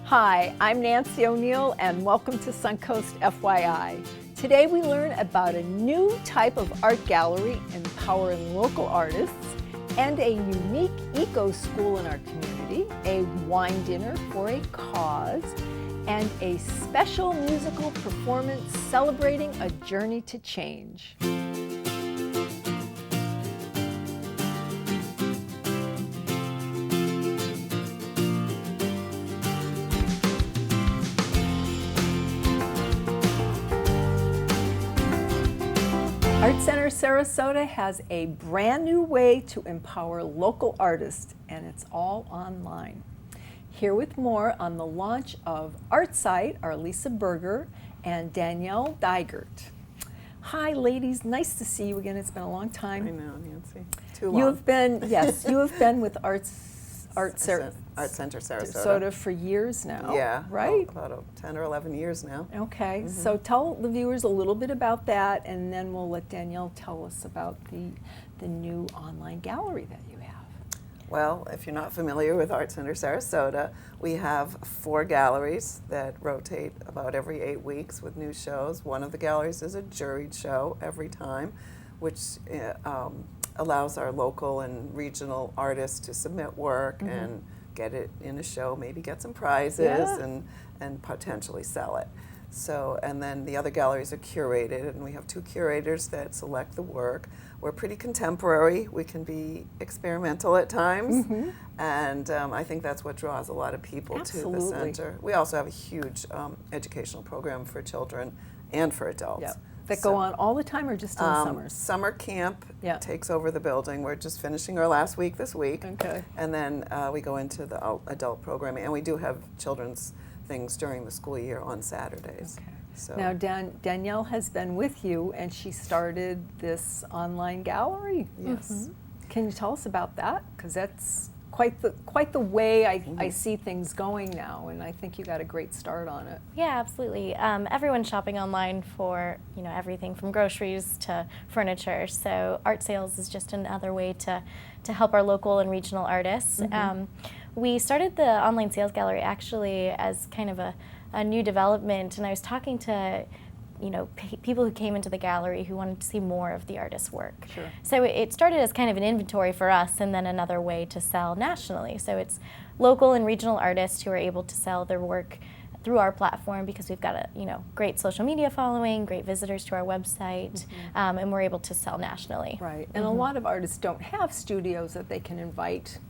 Hi, I'm Nancy O'Neill and welcome to Suncoast FYI. Today we learn about a new type of art gallery empowering local artists and a unique eco-school in our community, a wine dinner for a cause, and a special musical performance celebrating a journey to change. Art Center Sarasota has a brand new way to empower local artists, and it's all online. Here with more on the launch of ArtSite are Lisa Berger and Danielle Digert. Hi ladies, nice to see you again. It's been a long time. I know, Nancy. Too long. You have been, yes, you have been with Art Center Sarasota. Sarasota for years now. Yeah, right? About 10 or 11 years now. Okay, so tell the viewers a little bit about that, and then we'll let Danielle tell us about the new online gallery that you have. Well, if you're not familiar with Art Center Sarasota, we have 4 galleries that rotate about every 8 weeks with new shows. One of the galleries is a juried show every time, which allows our local and regional artists to submit work and get it in a show, maybe get some prizes and potentially sell it. So, and then the other galleries are curated, and we have 2 curators that select the work. We're pretty contemporary. We can be experimental at times, and I think that's what draws a lot of people to the center. We also have a huge educational program for children and for adults. Yep. That go on all the time or just in the summers? Summer camp takes over the building. We're just finishing our last week this week. Okay. And then we go into the adult programming. And we do have children's things during the school year on Saturdays. Okay. So. Now Danielle has been with you and she started this online gallery. Yes. Can you tell us about that? Because that's quite the way I see things going now, and I think you got a great start on it. Yeah, absolutely. Everyone's shopping online for everything from groceries to furniture. So art sales is just another way to help our local and regional artists. We started the online sales gallery actually as kind of a new development, and I was talking to people who came into the gallery who wanted to see more of the artist's work. Sure. So it started as kind of an inventory for us, and then another way to sell nationally. So it's local and regional artists who are able to sell their work through our platform because we've got a great social media following, great visitors to our website, and we're able to sell nationally. Right, and a lot of artists don't have studios that they can invite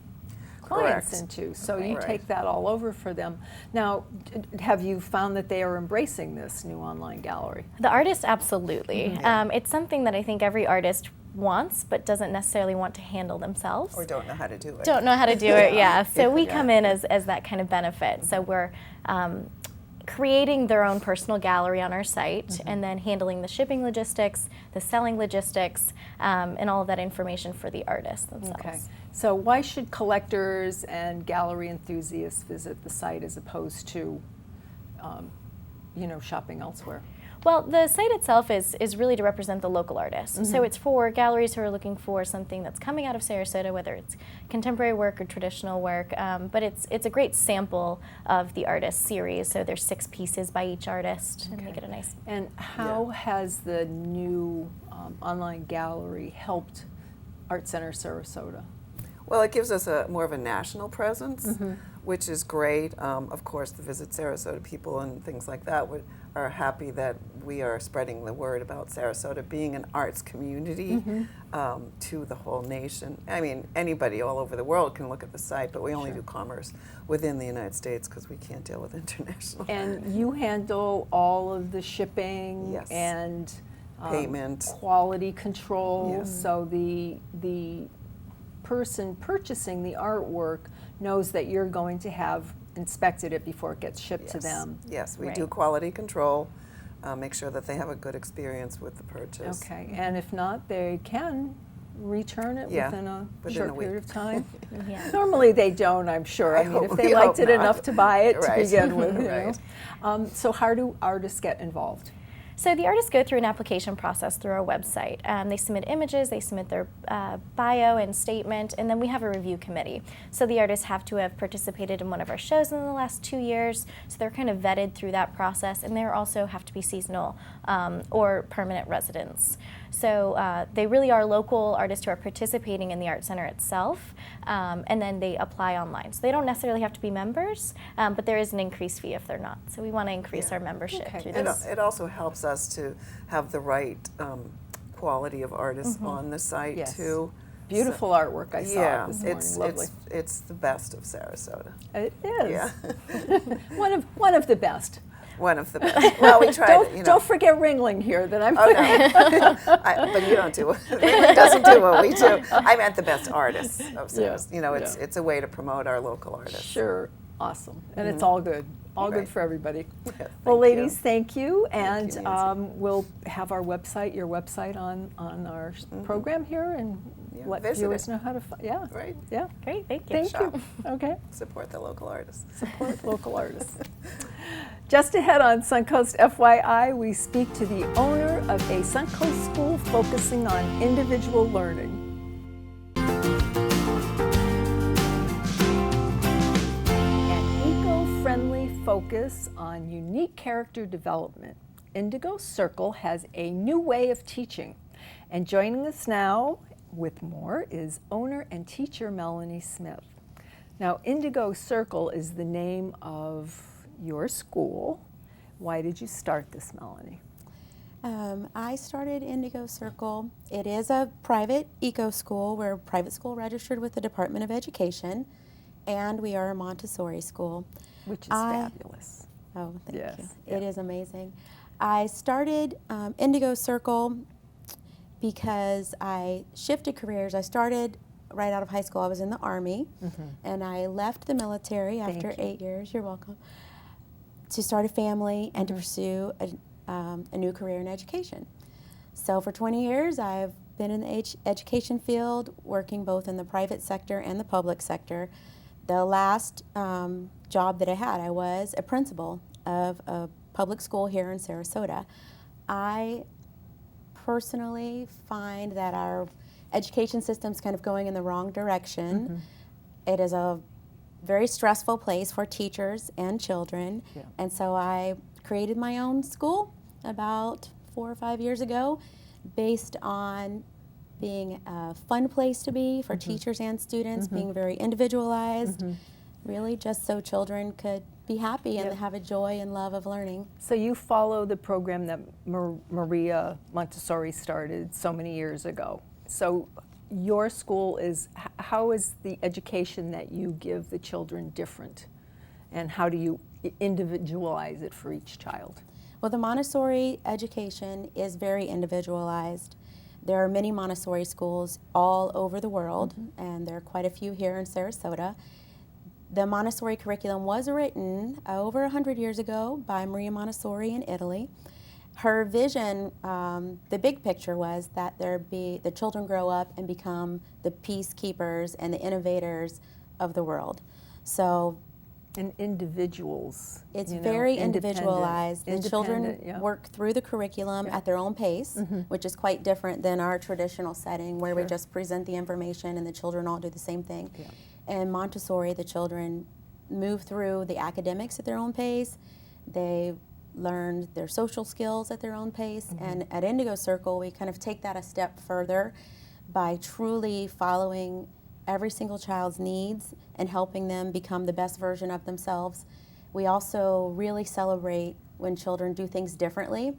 clients into, so you take that all over for them. Now, have you found that they are embracing this new online gallery? The artists, absolutely. It's something that I think every artist wants, but doesn't necessarily want to handle themselves. Or don't know how to do it. Don't know how to do it, yeah. So we come in as that kind of benefit. So we're creating their own personal gallery on our site and then handling the shipping logistics, the selling logistics, and all of that information for the artists themselves. Okay. So why should collectors and gallery enthusiasts visit the site as opposed to, shopping elsewhere? Well, the site itself is really to represent the local artists. So it's for galleries who are looking for something that's coming out of Sarasota, whether it's contemporary work or traditional work. But it's a great sample of the artist series. So there's 6 pieces by each artist, and make it a nice. And how has the new online gallery helped Art Center Sarasota? Well, it gives us more of a national presence, which is great. Of course, the Visit Sarasota people and things like that are happy that we are spreading the word about Sarasota being an arts community to the whole nation. I mean, anybody all over the world can look at the site, but we only do commerce within the United States because we can't deal with international. And you handle all of the shipping and payment, quality control, so the person purchasing the artwork knows that you're going to have inspected it before it gets shipped to them. Yes, we do quality control, make sure that they have a good experience with the purchase. Okay, and if not, they can return it within a short period of time. Normally they don't, I'm sure. I mean, if they liked it enough to buy it to begin with. So how do artists get involved? So the artists go through an application process through our website. They submit images, they submit their bio and statement, and then we have a review committee. So the artists have to have participated in one of our shows in the last 2 years, so they're kind of vetted through that process, and they also have to be seasonal or permanent residents. So they really are local artists who are participating in the Art Center itself, and then they apply online. So they don't necessarily have to be members, but there is an increased fee if they're not. So we want to increase our membership through this. It also helps us to have the right quality of artists on the site too. Beautiful artwork I saw this morning. Lovely. It's the best of Sarasota. It is. Yeah. one of the best. One of the best. Well, we tried. Don't forget Ringling here. That I'm. Okay. But you don't do it. Ringling doesn't do what we do. I meant the best artists of Sarasota. You know, it's a way to promote our local artists. Sure. Awesome. And it's all good. All good for everybody. Yeah, well, ladies, thank you. And Thank you, we'll have our website, your website on our program here, and let viewers know how to find. Yeah. Right. Yeah. Great. Thank you. Thank you. Okay. Support the local artists. Support local artists. Just ahead on Suncoast FYI, we speak to the owner of a Suncoast school focusing on individual learning. Friendly focus on unique character development. Indigo Circle has a new way of teaching. And joining us now with more is owner and teacher Melanie Smith. Now, Indigo Circle is the name of your school. Why did you start this, Melanie? I started Indigo Circle. It is a private eco school. We're a private school registered with the Department of Education, and we are a Montessori school. Which is fabulous. Oh, thank you. Yeah. It is amazing. I started Indigo Circle because I shifted careers. I started right out of high school. I was in the Army, and I left the military after 8 years. You're welcome. To start a family and to pursue a new career in education. So for 20 years, I've been in the education field, working both in the private sector and the public sector. The last job that I had, I was a principal of a public school here in Sarasota. I personally find that our education system's kind of going in the wrong direction. It is a very stressful place for teachers and children, and so I created my own school about 4 or 5 years ago based on being a fun place to be for teachers and students, being very individualized, really just so children could be happy and have a joy and love of learning. So you follow the program that Maria Montessori started so many years ago. So your school is, how is the education that you give the children different? And how do you individualize it for each child? Well, the Montessori education is very individualized. There are many Montessori schools all over the world, and there are quite a few here in Sarasota. The Montessori curriculum was written over 100 years ago by Maria Montessori in Italy. Her vision, the big picture was that the children grow up and become the peacekeepers and the innovators of the world. So, and individuals. It's very individualized. The children work through the curriculum at their own pace, which is quite different than our traditional setting where we just present the information and the children all do the same thing. In Montessori, the children move through the academics at their own pace. They learn their social skills at their own pace. And at Indigo Circle, we kind of take that a step further by truly following every single child's needs and helping them become the best version of themselves. We also really celebrate when children do things differently.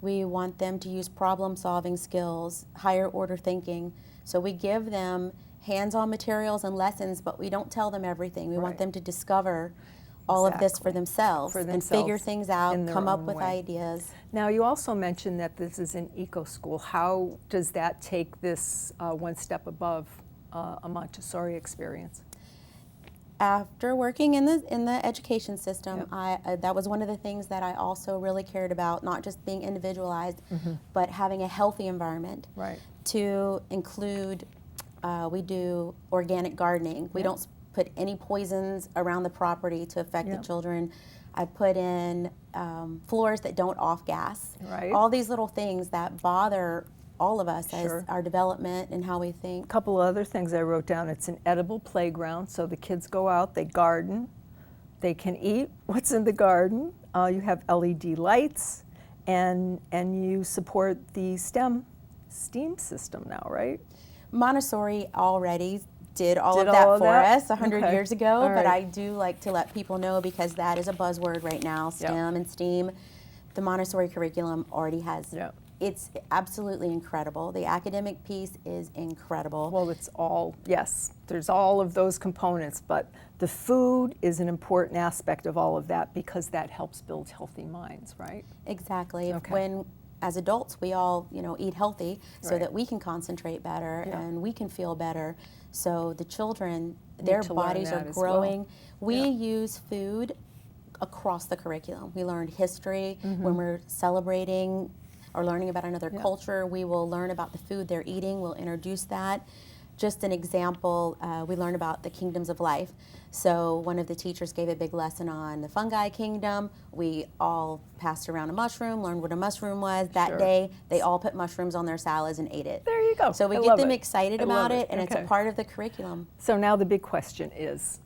We want them to use problem-solving skills, higher order thinking. So we give them hands-on materials and lessons, but we don't tell them everything. We want them to discover all of this for themselves and figure things out, come up with ideas. Now, you also mentioned that this is an eco school. How does that take this one step above a Montessori experience? After working in the education system, that was one of the things that I also really cared about, not just being individualized, but having a healthy environment. To include, we do organic gardening. We don't put any poisons around the property to affect the children. I put in floors that don't off gas. Right. All these little things that bother all of us Sure. as our development and how we think. A couple other things I wrote down. It's an edible playground, so the kids go out, they garden, they can eat what's in the garden. You have LED lights, and you support the STEAM system now, right? Montessori already did all Did of that all of for that? us 100 Okay. years ago, All but right. I do like to let people know, because that is a buzzword right now, STEM and STEAM. The Montessori curriculum already has, it's absolutely incredible. The academic piece is incredible. Well, it's all, yes, there's all of those components, but the food is an important aspect of all of that, because that helps build healthy minds, right? Exactly. Okay. When, as adults, we all, eat healthy so Right. that we can concentrate better Yeah. and we can feel better. So the children, their to learn bodies that are as well. growing. We Yeah. use food across the curriculum. We learned history. Mm-hmm. When we're celebrating or learning about another Yeah. culture, we will learn about the food they're eating. We'll introduce that. Just an example, we learned about the kingdoms of life. So one of the teachers gave a big lesson on the fungi kingdom. We all passed around a mushroom, learned what a mushroom was. That Sure. day, they all put mushrooms on their salads and ate it. There you go. So we I get love them it. excited I about love it, and it's Okay. a part of the curriculum. So now the big question is,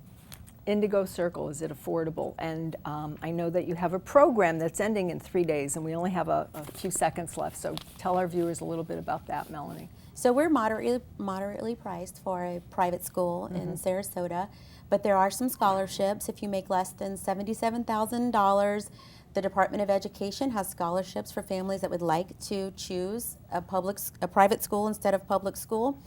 Indigo Circle, is it affordable? And I know that you have a program that's ending in 3 days, and we only have a few seconds left, so tell our viewers a little bit about that, Melanie. So we're moderately priced for a private school in Sarasota, but there are some scholarships. If you make less than $77,000, the Department of Education has scholarships for families that would like to choose a private school instead of public school.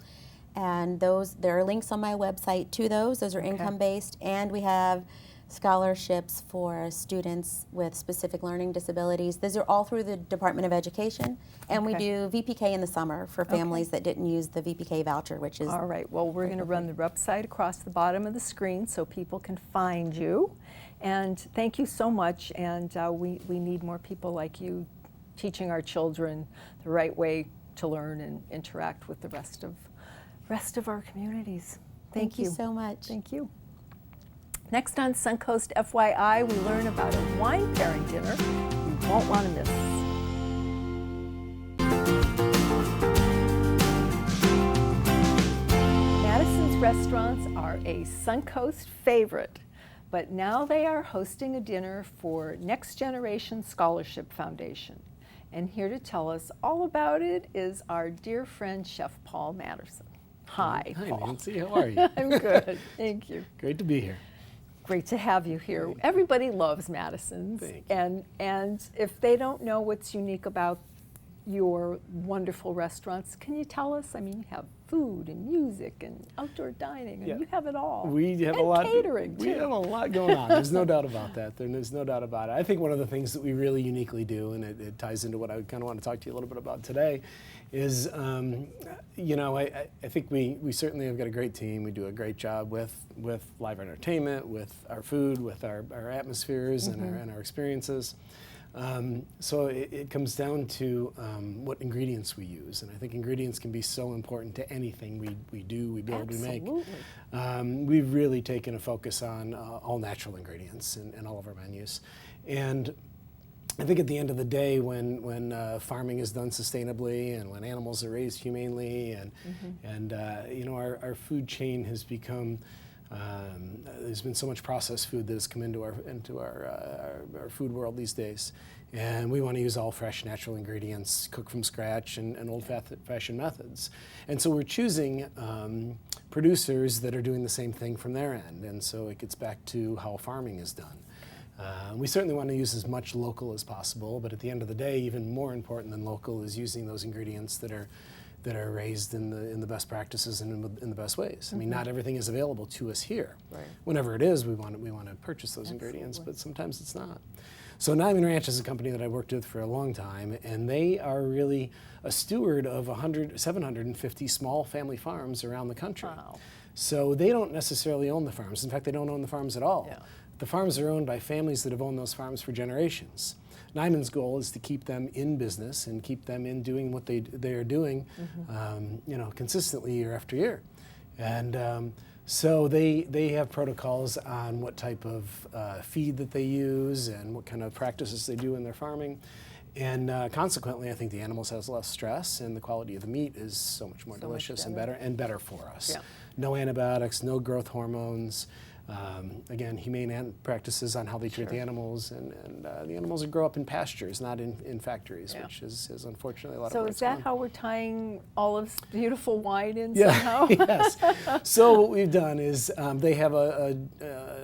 And there are links on my website to those. Those are income-based, and we have scholarships for students with specific learning disabilities. Those are all through the Department of Education, and we Okay. do VPK in the summer for families that didn't use the VPK voucher, which is All right, well, we're going to run the website across the bottom of the screen so people can find you. And thank you so much, and we need more people like you teaching our children the right way to learn and interact with the rest of our communities. Thank you so much. Thank you. Next on Suncoast FYI, we learn about a wine pairing dinner you won't want to miss. Madison's restaurants are a Suncoast favorite, but now they are hosting a dinner for Next Generation Scholarship Foundation. And here to tell us all about it is our dear friend, Chef Paul Madison. Hi, Hi, Paul. Nancy. How are you? I'm good, thank you. Great to be here. Great to have you here. Everybody loves Madison's, Thank you. and if they don't know what's unique about your wonderful restaurants, can you tell us? I mean, you have food and music and outdoor dining, and Yeah. you have it all. We have and a lot. catering We too. have a lot going on. There's no doubt about that. There's no doubt about it. I think one of the things that we really uniquely do, and it ties into what I kind of want to talk to you a little bit about today, is I think we certainly have got a great team. We do a great job with live entertainment, with our food, with our atmospheres and our experiences. So it comes down to what ingredients we use, and I think ingredients can be so important to anything we do, we build, we make. We've really taken a focus on all natural ingredients in all of our menus, and I think at the end of the day, when farming is done sustainably and when animals are raised humanely, and our food chain has become. There's been so much processed food that has come into our food world these days, and we want to use all fresh, natural ingredients, cooked from scratch, and old-fashioned methods. And so we're choosing producers that are doing the same thing from their end, and so it gets back to how farming is done. We certainly want to use as much local as possible, but at the end of the day, even more important than local is using those ingredients that are raised in the best practices and in the best ways. I mean, not everything is available to us here. Right. Whenever it is, we want to purchase those ingredients, but sometimes it's not. So Nyman Ranch is a company that I worked with for a long time, and they are really a steward of 750 small family farms around the country. Wow. So they don't necessarily own the farms. In fact, they don't own the farms at all. Yeah. The farms are owned by families that have owned those farms for generations. Nyman's goal is to keep them in business and keep them in doing what they are doing, consistently year after year. And So they have protocols on what type of feed that they use and what kind of practices they do in their farming. And consequently, I think the animals has less stress, and the quality of the meat is so much more delicious and better for us. Yeah. No antibiotics, no growth hormones. Again, humane practices on how they treat the animals, and the animals grow up in pastures, not in factories, which is unfortunately a lot of So where is it's that going. how we're tying Olive's beautiful wine in Yeah, somehow? yes. So what we've done is they have a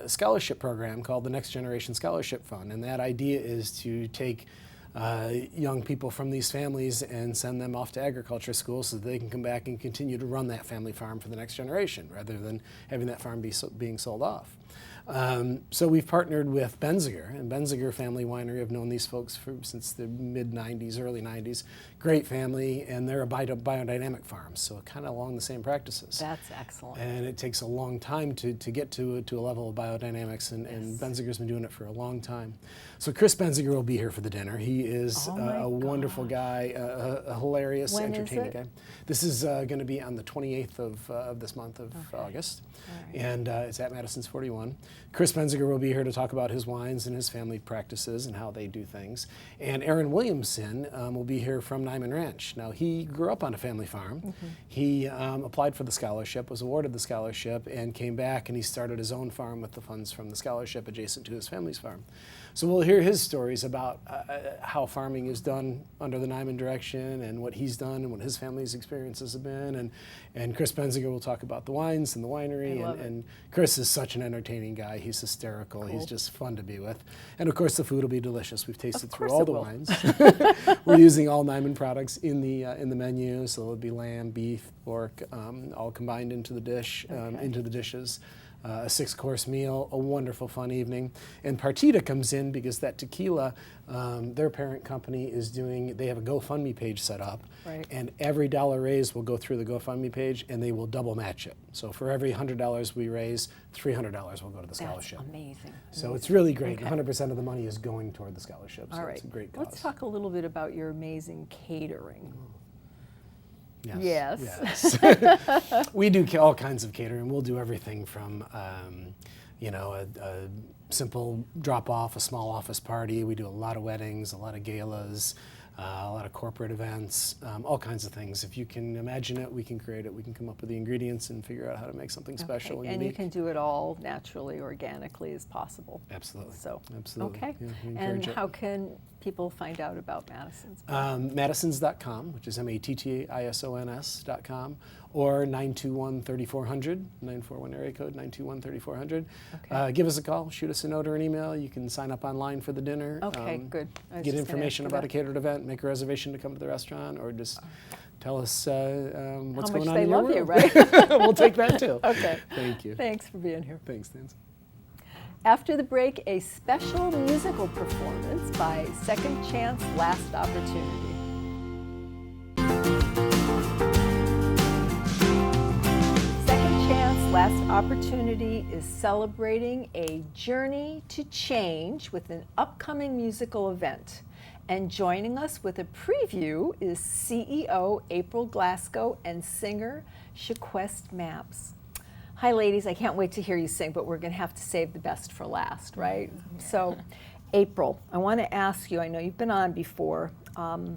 scholarship program called the Next Generation Scholarship Fund, and that idea is to take young people from these families and send them off to agriculture school so that they can come back and continue to run that family farm for the next generation rather than having that farm being sold off. So we've partnered with Benziger, and Benziger Family Winery. I've known these folks since the mid-90s, early 90s. Great family, and they're a biodynamic farm, so kind of along the same practices. That's excellent. And it takes a long time to get to a level of biodynamics, and Benziger's been doing it for a long time. So Chris Benziger will be here for the dinner. He is a wonderful guy, a hilarious, When is entertaining it? guy. This is going to be on the 28th of this month of August, and it's at Madison's 41. Chris Benziger will be here to talk about his wines and his family practices and how they do things. And Aaron Williamson will be here from Nyman Ranch. Now, he grew up on a family farm. He applied for the scholarship, was awarded the scholarship, and came back, and he started his own farm with the funds from the scholarship adjacent to his family's farm. So we'll hear his stories about how farming is done under the Nyman direction and what he's done and what his family's experiences have been. And Chris Benziger will talk about the wines and the winery. And Chris is such an entertaining guy. He's hysterical. Cool. He's just fun to be with. And of course, the food will be delicious. We've tasted through all the wines. We're using all Nyman products in the menu. So it'll be lamb, beef, pork, all combined into the dish, into the dishes. A 6-course meal, a wonderful, fun evening. And Partita comes in because that tequila, their parent company is they have a GoFundMe page set up. Right. And every dollar raised will go through the GoFundMe page, and they will double match it. So for every $100 we raise, $300 will go to the scholarship. That's amazing. So it's really great. 100% of the money is going toward the scholarship. So All right. it's a great cause. Let's talk a little bit about your amazing catering. Yes. Yes. Yes. We do all kinds of catering. We'll do everything from, a simple drop-off, a small office party. We do a lot of weddings, a lot of galas, a lot of corporate events, all kinds of things. If you can imagine it, we can create it. We can come up with the ingredients and figure out how to make something special and unique. You can do it all naturally, organically as possible. Absolutely. So, absolutely. Okay. Yeah, we And encourage it. how can people find out about Madison's? Madisons.com, which is MATTISONS.com, or 921-3400, 941 area code, 921-3400. Okay. Give us a call, shoot us a note or an email. You can sign up online for the dinner. Okay, good. I was Get just gonna information ask you about that. a catered event, make a reservation to come to the restaurant, or just tell us what's How much going on they in your love you, world. right? We'll take that too. Okay. Thank you. Thanks for being here. Thanks, Nancy. After the break, a special musical performance by Second Chance Last Opportunity. Second Chance Last Opportunity is celebrating a journey to change with an upcoming musical event. And joining us with a preview is CEO April Glasgow and singer Shaquest Maps. Hi, ladies. I can't wait to hear you sing, but we're going to have to save the best for last, right? So, April, I want to ask you, I know you've been on before. We're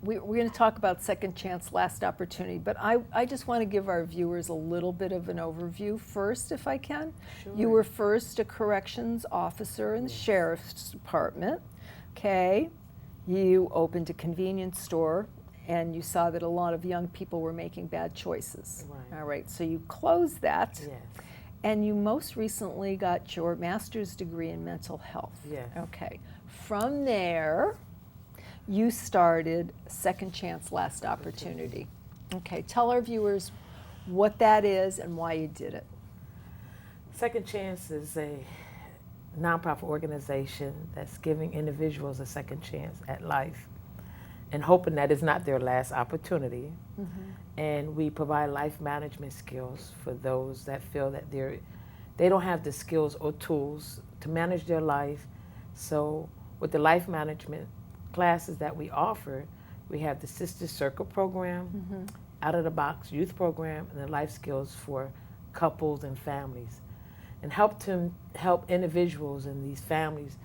going to talk about Second Chance Last Opportunity, but I just want to give our viewers a little bit of an overview first, if I can. Sure. You were first a corrections officer in the Sheriff's Department, okay? You opened a convenience store, and you saw that a lot of young people were making bad choices. Right. All right, so you closed that. Yes. And you most recently got your master's degree in mental health. Yes. Okay. From there, you started Second Chance Last Opportunity. Okay, tell our viewers what that is and why you did it. Second Chance is a nonprofit organization that's giving individuals a second chance at life and hoping that it's not their last opportunity. Mm-hmm. And we provide life management skills for those that feel that they don't have the skills or tools to manage their life. So with the life management classes that we offer, we have the Center Circle program, out of the box youth program, and the life skills for couples and families, and help individuals in these families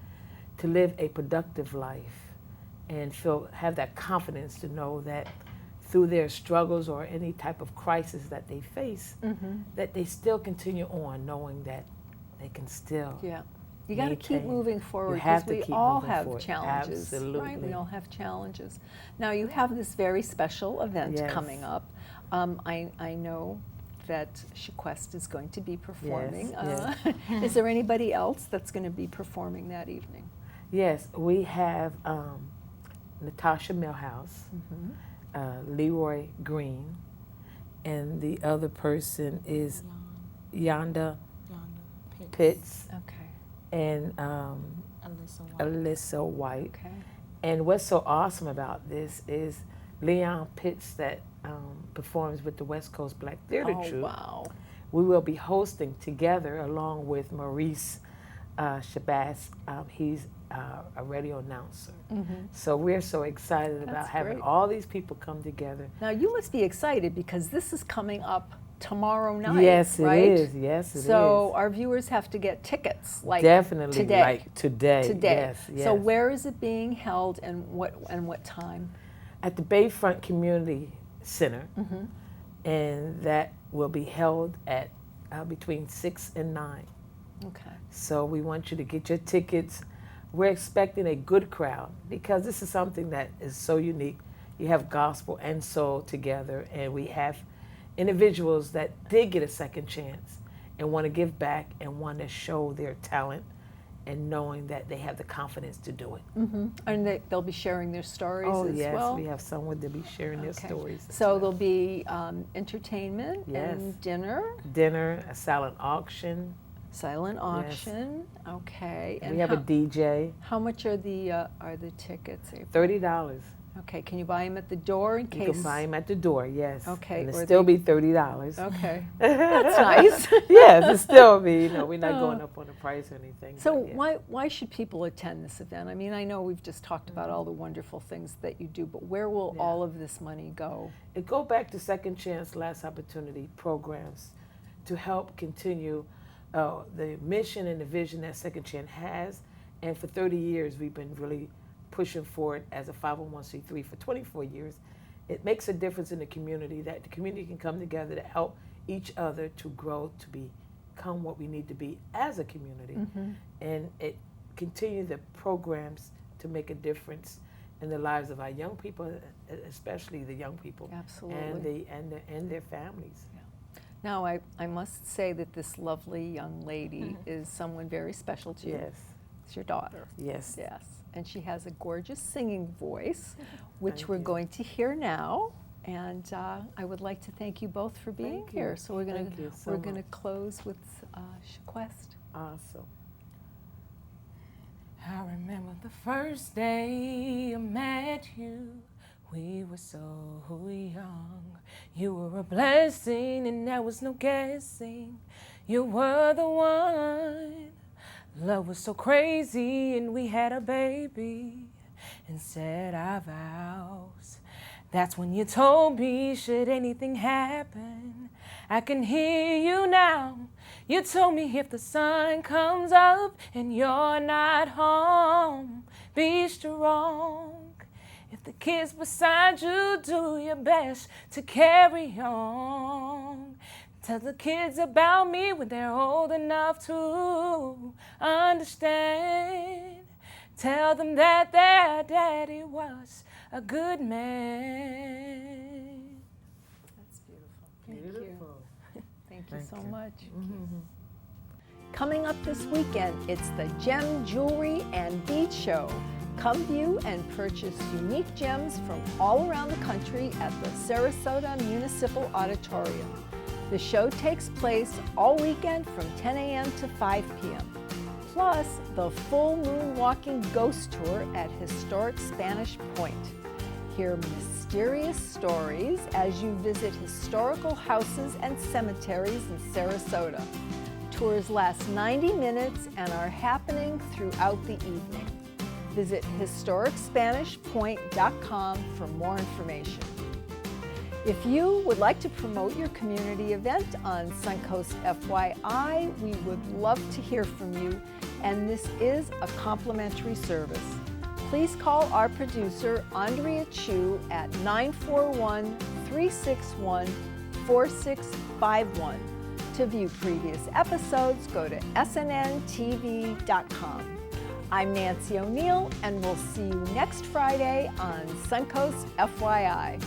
to live a productive life and have that confidence to know that through their struggles or any type of crisis that they face, that they still continue on knowing that they can still You got to keep moving forward have because to we keep all moving have forward. challenges, right? We Absolutely. all have challenges. Now you have this very special event Yes. coming up. I know that Shaquest is going to be performing. Yes, Is there anybody else that's going to be performing that evening? Yes, we have Natasha Millhouse, Leroy Green, and the other person is Yonda Pitts Okay. and Alyssa White. Okay. And what's so awesome about this is Leon Pitts that performs with the West Coast Black Theater Oh, Troupe. wow. We will be hosting together along with Maurice Shabazz. He's a radio announcer. So we're so excited about That's having great. all these people come together. Now you must be excited because this is coming up tomorrow night, Yes, it right? is. Yes, it is. So our viewers have to get tickets, like Definitely, today. like today. Today. Yes, yes. So where is it being held, and what time? At the Bayfront Community Center, and that will be held at between 6 and 9. Okay. So we want you to get your tickets. We're expecting a good crowd because this is something that is so unique. You have gospel and soul together, and we have individuals that did get a second chance and want to give back and want to show their talent and knowing that they have the confidence to do it. And they'll be sharing their stories as yes, well? we have someone to be sharing their stories. as So well. there'll be entertainment Yes. and dinner, Dinner, a silent auction. silent auction. Okay. We have a DJ. how much are the tickets? April? $30. Okay. Can you buy them at the door in You case? can buy them at the door, yes. Okay, And or it'll still they- be $30. Okay. That's nice. Yes, it'll still be, we're not going up on the price or anything. So but yeah. why should people attend this event? I mean, I know we've just talked about all the wonderful things that you do, but where will Yeah. all of this money go? It go back to Second Chance, Last Opportunity programs to help continue the mission and the vision that Second Chance has. And for 30 years, we've been really pushing for it as a 501c3 for 24 years. It makes a difference in the community that the community can come together to help each other to grow, to become what we need to be as a community. And it continue the programs to make a difference in the lives of our young people, especially the young people. Absolutely. And their families. Now, I must say that this lovely young lady is someone very special to you. Yes. It's your daughter. Yes. Yes. And she has a gorgeous singing voice, which Thank we're you. going to hear now. And I would like to thank you both for being Thank you. here. So we're going Thank you so to much. close with Shaquest. Awesome. I remember the first day I met you. We were so young. You were a blessing and there was no guessing. You were the one. Love was so crazy and we had a baby and said our vows. That's when you told me, should anything happen, I can hear you now. You told me if the sun comes up and you're not home, be strong. If the kids beside you, do your best to carry on. Tell the kids about me when they're old enough to understand. Tell them that their daddy was a good man. That's beautiful. Beautiful. Thank you Thank so you. much. Coming up this weekend, it's the Gem Jewelry and Bead Show. Come view and purchase unique gems from all around the country at the Sarasota Municipal Auditorium. The show takes place all weekend from 10 a.m. to 5 p.m. Plus, the full moon walking ghost tour at historic Spanish Point. Hear mysterious stories as you visit historical houses and cemeteries in Sarasota. Tours last 90 minutes and are happening throughout the evening. Visit historicspanishpoint.com for more information. If you would like to promote your community event on Suncoast FYI, we would love to hear from you, and this is a complimentary service. Please call our producer, Andrea Chu, at 941-361-4651. To view previous episodes, go to snntv.com. I'm Nancy O'Neill, and we'll see you next Friday on Suncoast FYI.